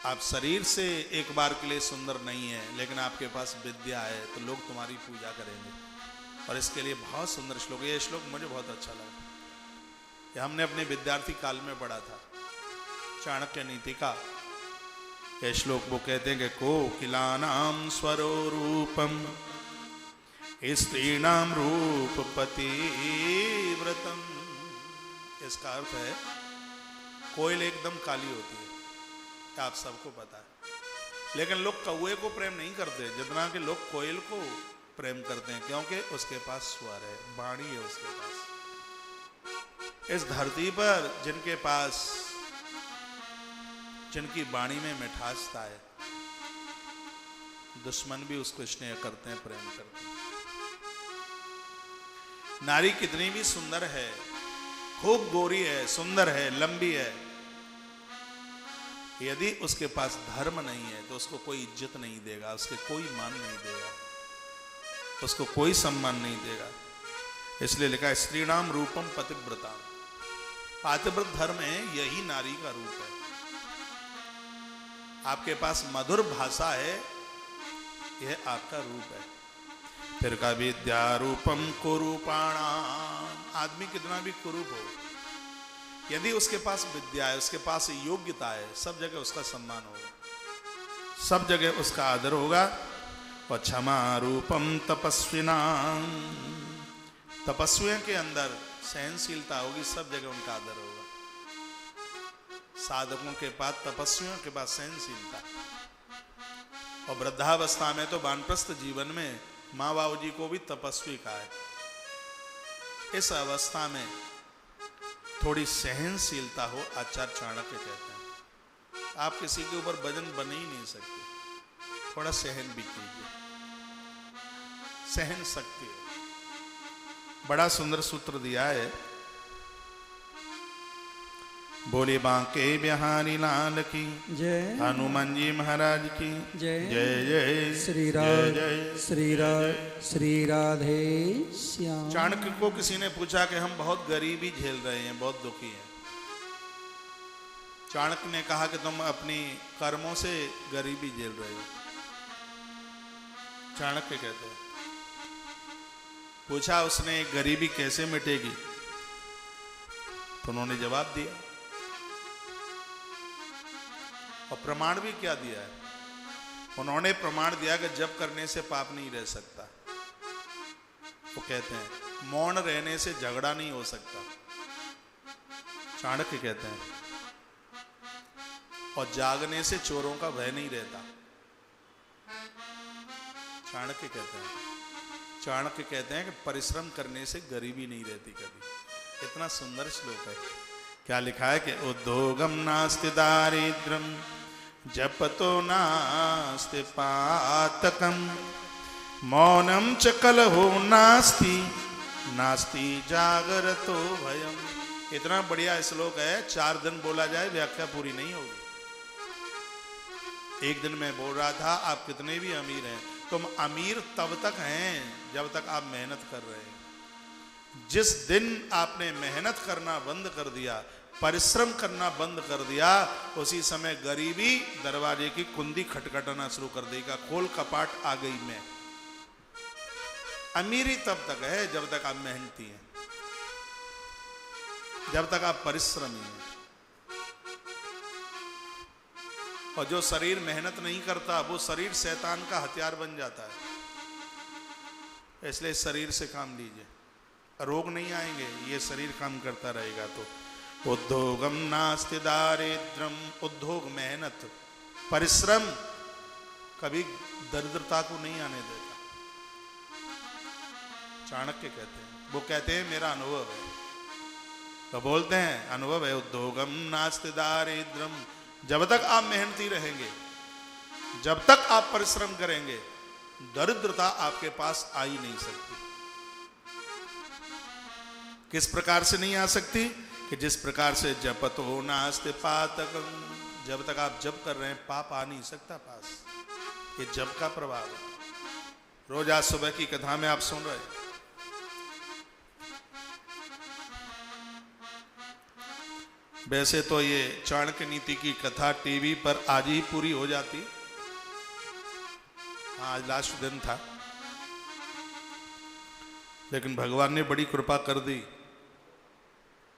आप शरीर से एक बार के लिए सुंदर नहीं है, लेकिन आपके पास विद्या है तो लोग तुम्हारी पूजा करेंगे। और इसके लिए बहुत सुंदर श्लोक, ये श्लोक मुझे बहुत अच्छा लगा, ये हमने अपने विद्यार्थी काल में पढ़ा था, चाणक्य नीति का ये श्लोक। वो कहते हैं कि कोकिलानाम स्वरो रूपम स्त्रीणाम रूपपति व्रतम। इसका अर्थ है कोयल एकदम काली होती है, आप सबको पता है, लेकिन लोग कौवे को प्रेम नहीं करते जितना कि लोग कोयल को प्रेम करते हैं, क्योंकि उसके पास स्वर है, वाणी है उसके पास। इस धरती पर जिनके पास, जिनकी वाणी में मिठासता है, दुश्मन भी उसको स्नेह करते हैं, प्रेम करते हैं। नारी कितनी भी सुंदर है, खूब गोरी है, सुंदर है, लंबी है, यदि उसके पास धर्म नहीं है तो उसको कोई इज्जत नहीं देगा, उसके कोई मान नहीं देगा, उसको कोई सम्मान नहीं देगा। इसलिए लिखा है स्त्रीणाम रूपम पतिव्रता। पातिव्रत धर्म है, यही नारी का रूप है। आपके पास मधुर भाषा है, यह आपका रूप है। फिर का विद्या रूपम कुरूपाणाम। आदमी कितना भी कुरूप हो, यदि उसके पास विद्या है, उसके पास योग्यता है, सब जगह उसका सम्मान होगा, सब जगह उसका आदर होगा। और क्षमा रूपम तपस्विनाम। तपस्वियों के अंदर सहनशीलता होगी, सब जगह उनका आदर होगा। साधकों के पास, तपस्वियों के पास सहनशीलता। और वृद्धावस्था में तो वानप्रस्थ जीवन में माँ बाबू जी को भी तपस्वी कहा है। इस अवस्था में थोड़ी सहनशीलता हो, आचार्य चाणक्य कहते हैं। आप किसी के ऊपर वजन बन ही नहीं सकते, थोड़ा सहन भी कीजिए, सहन शक्ति। बड़ा सुंदर सूत्र दिया है। बोले बांके बिहारी लाल की जय, हनुमान जी महाराज की जय जय जय श्री राधे श्याम। चाणक्य को किसी ने पूछा कि हम बहुत गरीबी झेल रहे हैं, बहुत दुखी हैं। चाणक्य ने कहा कि तुम अपनी कर्मों से गरीबी झेल रहे हो। चाणक्य कहते हैं, पूछा उसने गरीबी कैसे मिटेगी, तो उन्होंने जवाब दिया, और प्रमाण भी क्या दिया है। उन्होंने प्रमाण दिया कि जप करने से पाप नहीं रह सकता। वो कहते हैं मौन रहने से झगड़ा नहीं हो सकता, चाणक्य कहते हैं, और जागने से चोरों का भय नहीं रहता, चाणक्य कहते हैं। चाणक्य कहते हैं कि परिश्रम करने से गरीबी नहीं रहती कभी। इतना सुंदर श्लोक है। क्या लिखा है कि उद्योगम नास्ति दारिद्र्यम जपतो नास्ति पातकम मौनम च कलहो नास्ति नास्ति जागरतो भयम। इतना बढ़िया श्लोक है, 4 दिन बोला जाए व्याख्या पूरी नहीं होगी। एक दिन मैं बोल रहा था, आप कितने भी अमीर हैं, तुम अमीर तब तक हैं जब तक आप मेहनत कर रहे हैं। जिस दिन आपने मेहनत करना बंद कर दिया, परिश्रम करना बंद कर दिया, उसी समय गरीबी दरवाजे की कुंडी खटखटाना शुरू कर देगा, खोल कपाट आ गई मैं। अमीरी तब तक है जब तक आप मेहनती हैं, जब तक आप परिश्रमी हैं। और जो शरीर मेहनत नहीं करता, वो शरीर शैतान का हथियार बन जाता है। इसलिए शरीर से काम लीजिए, रोग नहीं आएंगे, ये शरीर काम करता रहेगा। तो उद्योगम नास्ति दारिद्र्यम, उद्योग मेहनत, परिश्रम कभी दरिद्रता को नहीं आने देता, चाणक्य कहते हैं। वो कहते हैं मेरा अनुभव है, तो बोलते हैं अनुभव है। उद्योगम नास्ति दारिद्र्यम, जब तक आप मेहनती रहेंगे, जब तक आप परिश्रम करेंगे, दरिद्रता आपके पास आ ही नहीं सकती। किस प्रकार से नहीं आ सकती? कि जिस प्रकार से जपतो नास्ति पातकम, जब तक आप जप कर रहे हैं पाप आ नहीं सकता पास। ये जप का प्रभाव है। रोज आज सुबह की कथा में आप सुन रहे हैं, वैसे तो ये चाणक्य नीति की कथा टीवी पर आज ही पूरी हो जाती, आज लास्ट दिन था, लेकिन भगवान ने बड़ी कृपा कर दी